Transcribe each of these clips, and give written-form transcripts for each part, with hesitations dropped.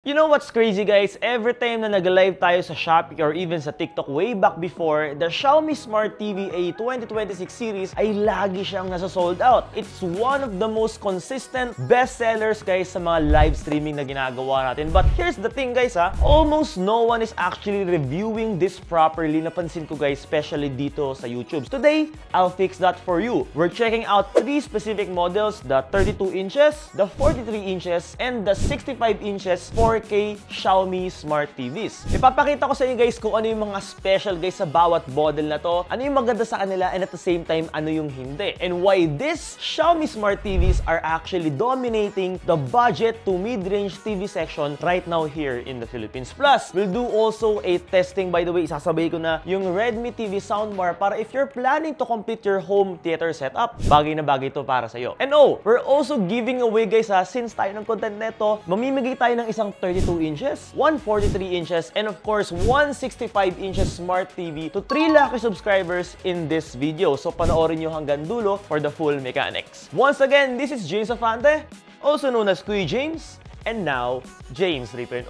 You know what's crazy guys? Every time na nag-live tayo sa Shopee or even sa TikTok way back before, the Xiaomi Smart TV A 2026 series ay lagi siyang nasa sold out. It's one of the most consistent best sellers guys sa mga live streaming na ginagawa natin. But here's the thing guys almost no one is actually reviewing this properly. Napansin ko guys, especially dito sa YouTube. Today, I'll fix that for you. We're checking out 3 specific models, the 32 inches, the 43 inches, and the 65 inches 4K Xiaomi Smart TVs. Ipapakita ko sa inyo guys kung ano yung mga special guys sa bawat model na to, ano yung maganda sa kanila, and at the same time, ano yung hindi. And why these Xiaomi Smart TVs are actually dominating the budget to mid-range TV section right now here in the Philippines. Plus, we'll do also a testing, by the way, isasabay ko na yung Redmi TV soundbar para if you're planning to complete your home theater setup, bagay na bagay to para sa'yo. And we're also giving away guys since tayo ng content neto, mamimigay tayo ng isang 32 inches, 143 inches, and of course, 165 inches Smart TV to 3 lucky subscribers in this video. So, panoorin nyo hanggang dulo for the full mechanics. Once again, this is James Afante, also known as Kuya James, and now, James 3.0.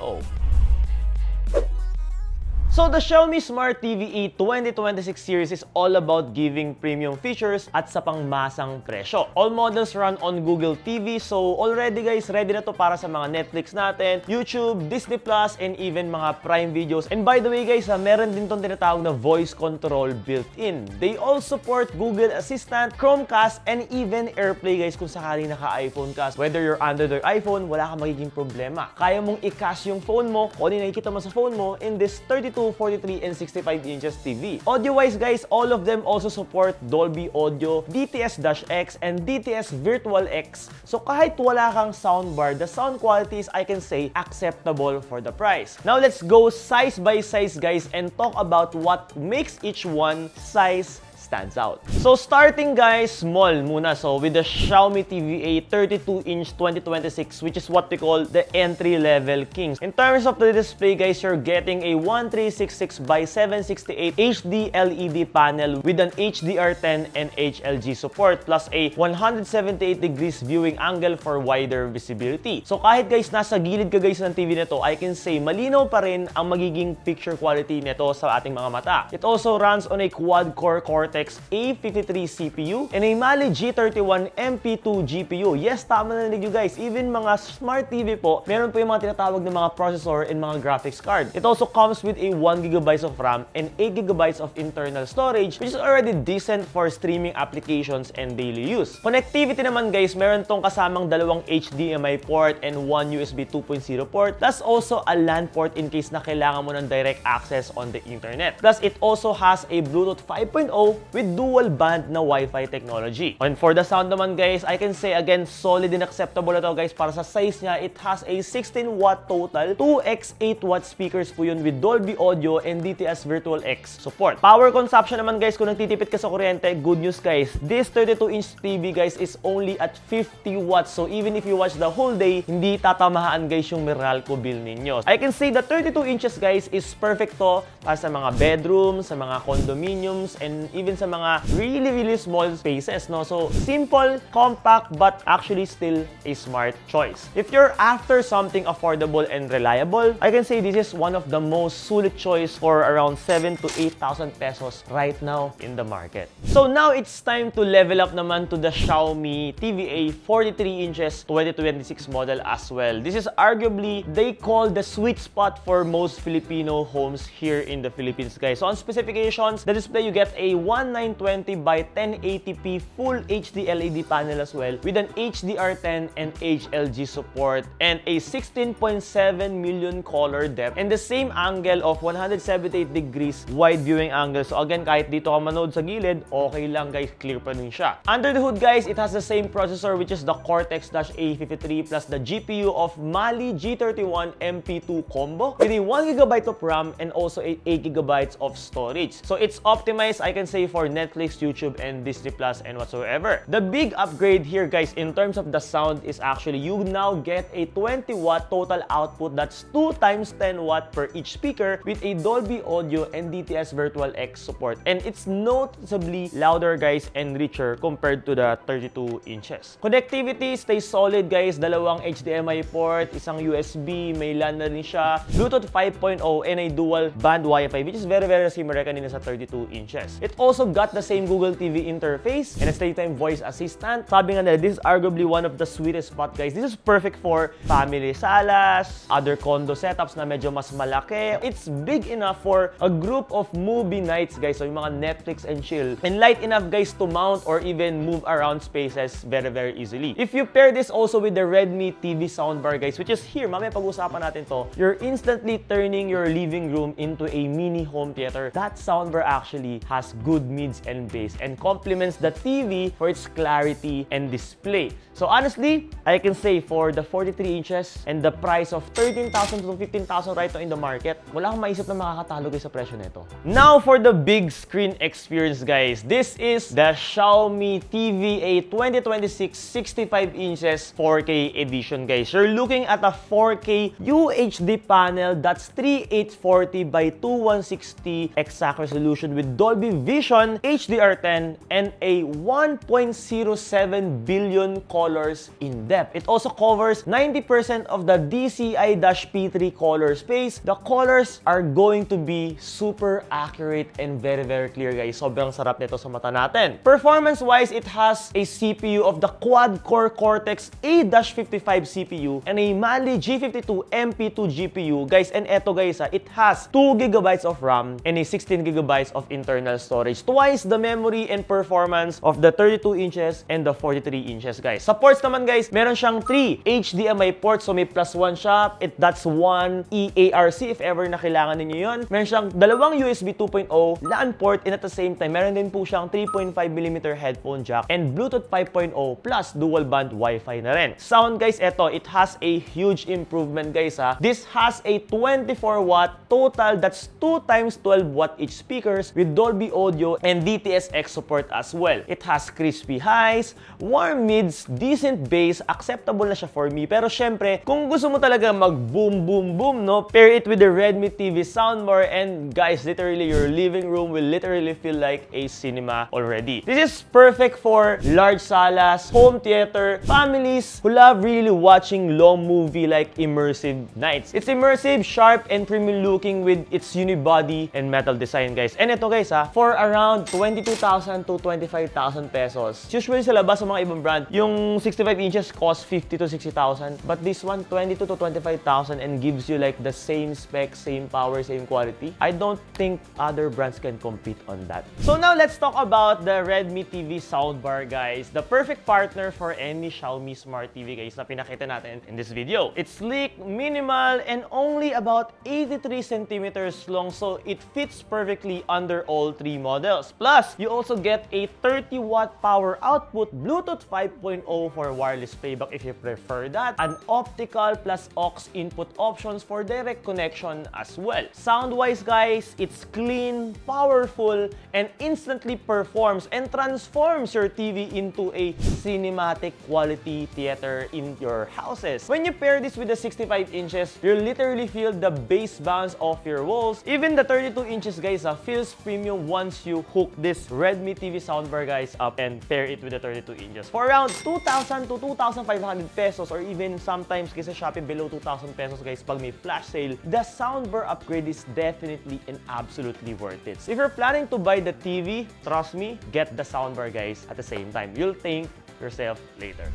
So, the Xiaomi Smart TV A 2026 series is all about giving premium features at sa pangmasang presyo. All models run on Google TV, so already guys, ready na to para sa mga Netflix natin, YouTube, Disney Plus, and even mga Prime videos. And by the way guys, meron din tong tinatawag na voice control built-in. They all support Google Assistant, Chromecast, and even AirPlay guys kung sakaling naka-iPhone ka. Whether you're under their iPhone, wala kang magiging problema. Kaya mong i-cast yung phone mo, o ano nakikita mo sa phone mo in this 32, 43, and 65 inches TV. Audio-wise guys, all of them also support Dolby Audio, DTS-X, and DTS Virtual X. So kahit wala kang soundbar, the sound quality is, I can say, acceptable for the price. Now let's go size by size guys and talk about what makes each one size stands out. So starting guys, small muna. So with the Xiaomi TV A 32-inch 2026, which is what we call the entry-level kings. In terms of the display guys, you're getting a 1366 by 768 HD LED panel with an HDR10 and HLG support, plus a 178 degrees viewing angle for wider visibility. So kahit guys nasa gilid ka guys ng TV nito, I can say malinaw pa rin ang magiging picture quality nito sa ating mga mata. It also runs on a quad-core Cortex A53 CPU and a Mali G31 MP2 GPU. Yes, tama na nyo guys. Even mga Smart TV po, meron po yung mga tinatawag na mga processor and mga graphics card. It also comes with a 1GB of RAM and 8GB of internal storage, which is already decent for streaming applications and daily use. Connectivity naman guys, meron tong kasamang dalawang HDMI port and one USB 2.0 port, plus also a LAN port in case na kailangan mo ng direct access on the internet. Plus, it also has a Bluetooth 5.0 with dual band na Wi-Fi technology. And for the sound naman guys, I can say again, solid and acceptable na to guys para sa size niya. It has a 16-watt total, 2x 8-watt speakers po yun with Dolby Audio and DTS Virtual X support. Power consumption naman guys, kung nagtitipid ka sa kuryente, good news guys, this 32-inch TV guys is only at 50 watts. So even if you watch the whole day, hindi tatamahaan guys yung Meralco bill ninyo. I can say the 32 inches guys is perfect to para sa mga bedrooms, sa mga condominiums, and even sa mga really small spaces, no? So, simple, compact, but actually still a smart choice. If you're after something affordable and reliable, I can say this is one of the most sulit choice for around 7,000 to 8,000 pesos right now in the market. So, now it's time to level up naman to the Xiaomi TV A 43 inches 2026 model as well. This is arguably, they call the sweet spot for most Filipino homes here in the Philippines, guys. So, on specifications, the display, you get a 1920 by 1080p Full HD LED panel as well with an HDR10 and HLG support and a 16.7 million color depth and the same angle of 178 degrees wide viewing angle. So again, kahit dito ka manood sa gilid, okay lang guys, clear pa rin siya. Under the hood guys, it has the same processor which is the Cortex-A53 plus the GPU of Mali G31 MP2 combo with a 1GB of RAM and also a 8GB of storage. So it's optimized, I can say, for Netflix, YouTube, and Disney Plus and whatsoever. The big upgrade here, guys, in terms of the sound is actually you now get a 20-watt total output that's 2 times 10 watt per each speaker with a Dolby Audio and DTS Virtual-X support. And it's noticeably louder, guys, and richer compared to the 32 inches. Connectivity stays solid, guys. Dalawang HDMI port, isang USB, may LAN na rin siya, Bluetooth 5.0, and a dual band Wi-Fi, which is very similar kanina sa 32 inches. It also got the same Google TV interface and a daytime voice assistant. Sabi nga nila, this is arguably one of the sweetest spot, guys. This is perfect for family salas, other condo setups na medyo mas malaki. It's big enough for a group of movie nights, guys. So yung mga Netflix and chill. And light enough, guys, to mount or even move around spaces very easily. If you pair this also with the Redmi TV soundbar, guys, which is here, mamaya pag-usapan natin to, you're instantly turning your living room into a mini home theater. That soundbar actually has good mids and bass and complements the TV for its clarity and display. So honestly, I can say for the 43 inches and the price of 13,000 to 15,000 right now in the market, wala akong maisip na makakatalo, guys, sa presyo nito. Now for the big screen experience, guys. This is the Xiaomi TV 2026 65 inches 4K edition, guys. You're looking at a 4K UHD panel that's 3840 by 2160 exact resolution with Dolby Vision, HDR10, and a 1.07 billion colors in depth. It also covers 90% of the DCI-P3 color space. The colors are going to be super accurate and very clear, guys. Sobrang sarap nito sa mata natin. Performance-wise, it has a CPU of the quad-core Cortex A-55 CPU and a Mali G52 MP2 GPU, guys. And eto, guys, it has 2 GB of RAM and a 16 GB of internal storage. Twice the memory and performance of the 32 inches and the 43 inches, guys. Sa ports naman, guys, meron siyang 3 HDMI ports. So may +1 siya. That's 1 eARC if ever na kailangan ninyo yun. Meron siyang 2 USB 2.0 LAN port, and at the same time, meron din po siyang 3.5mm headphone jack and Bluetooth 5.0 plus dual band Wi-Fi na rin. Sound, guys, eto, it has a huge improvement, guys, ha. This has a 24-watt total, that's 2 times 12-watt each speakers with Dolby Audio and DTS-X support as well. It has crispy highs, warm mids, decent bass, acceptable na siya for me. Pero syempre, kung gusto mo talaga mag-boom, no, pair it with the Redmi TV soundbar and, guys, literally your living room will literally feel like a cinema already. This is perfect for large salas, home theater, families who love really watching long movie like immersive nights. It's immersive, sharp, and premium looking with its unibody and metal design, guys. And ito, guys, ha, for around 22,000 to 25,000 pesos. Usually sa labas sa mga ibang brand, yung 65 inches cost 50 to 60,000. But this one, 22 to 25,000 and gives you like the same spec, same power, same quality. I don't think other brands can compete on that. So now let's talk about the Redmi TV soundbar, guys. The perfect partner for any Xiaomi Smart TV, guys, na pinakita natin in this video. It's sleek, minimal, and only about 83 centimeters long, so it fits perfectly under all 3 models. Plus, you also get a 30-watt power output, Bluetooth 5.0 for wireless playback if you prefer that, an optical plus aux input options for direct connection as well. Sound-wise, guys, it's clean, powerful, and instantly performs and transforms your TV into a cinematic quality theater in your houses. When you pair this with the 65 inches, you literally feel the bass bounce off your walls. Even the 32 inches, guys, feels premium once you hook this Redmi TV soundbar, guys, up and pair it with the 32 inches. For around 2,000 to 2,500 pesos or even sometimes kasi Shopee below 2,000 pesos, guys, pag may flash sale, the soundbar upgrade is definitely and absolutely worth it. So if you're planning to buy the TV, trust me, get the soundbar, guys, at the same time. You'll thank yourself later.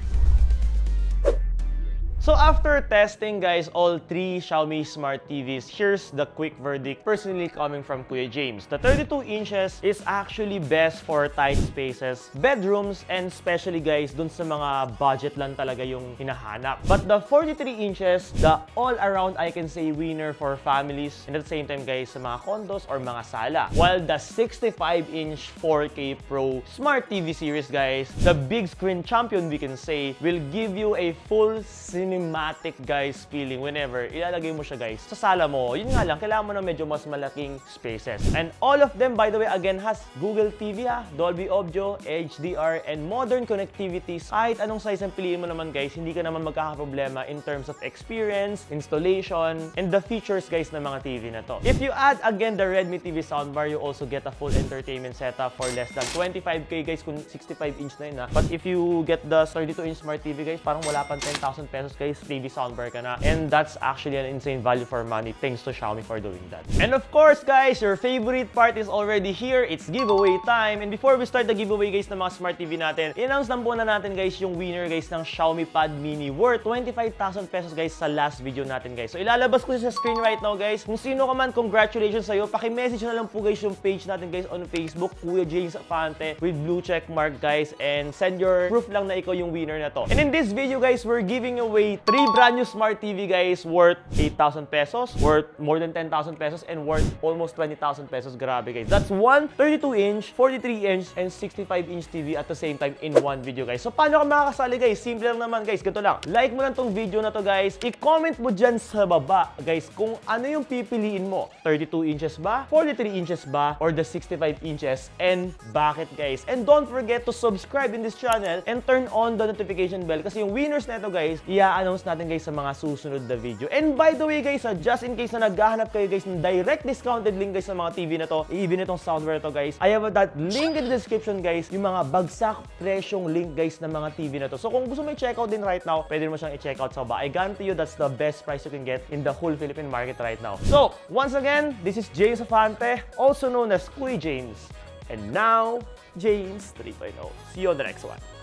So after testing, guys, all 3 Xiaomi Smart TVs, here's the quick verdict personally coming from Kuya James. The 32 inches is actually best for tight spaces, bedrooms, and especially, guys, dun sa mga budget lang talaga yung hinahanap. But the 43 inches, the all-around, I can say, winner for families, and at the same time, guys, sa mga condos or mga sala. While the 65-inch 4K Pro Smart TV series, guys, the big screen champion, we can say, will give you a full cinema cinematic, guys, feeling whenever ilalagay mo siya, guys, sa sala mo. Yun nga lang, kailangan mo na medyo mas malaking spaces. And all of them, by the way, again, has Google TV, Dolby Audio, HDR, and modern connectivities. Kahit anong size ang piliin mo naman, guys, hindi ka naman magkakaproblema in terms of experience, installation, and the features, guys, ng mga TV na to. If you add, again, the Redmi TV soundbar, you also get a full entertainment setup for less than 25K, guys, kung 65-inch na yun, But if you get the 32-inch Smart TV, guys, parang wala pang 10,000 pesos, guys, TV soundbar ka na. And that's actually an insane value for money, thanks to Xiaomi for doing that. And of course, guys, your favorite part is already here. It's giveaway time. And before we start the giveaway, guys, ng mga Smart TV natin, i-announce lang po na natin, guys, yung winner, guys, ng Xiaomi Pad Mini worth 25,000 pesos, guys, sa last video natin, guys. So, ilalabas ko sa screen right now, guys. Kung sino ka man, congratulations sa'yo. Paki-message na lang po, guys, yung page natin, guys, on Facebook, Kuya James Afante, with blue check mark, guys, and send your proof lang na ikaw yung winner na to. And in this video, guys, we're giving away 3 brand new Smart TV, guys, worth 8,000 pesos, worth more than 10,000 pesos, and worth almost 20,000 pesos. Grabe, guys. That's one 32-inch, 43-inch, and 65-inch TV at the same time in one video, guys. So, paano ka makakasali, guys? Simple lang naman, guys. Ganito lang. Like mo lang tong video na to, guys. I-comment mo dyan sa baba, guys, kung ano yung pipiliin mo. 32 inches ba? 43 inches ba? Or the 65 inches? And bakit, guys? And don't forget to subscribe in this channel and turn on the notification bell kasi yung winners na ito, guys, i-announce natin, guys, sa mga susunod na video. And by the way, guys, just in case na naghahanap kayo, guys, ng direct discounted link, guys, sa mga TV na to, even itong soundware to, guys, I have that link in the description, guys, yung mga bagsak presyong link, guys, ng mga TV na to. So kung gusto mo i-checkout din right now, pwede mo siyang i-checkout sa baba. I guarantee you that's the best price you can get in the whole Philippine market right now. So, once again, this is James Afante, also known as Kuya James. And now, James 3.0. See you on the next one.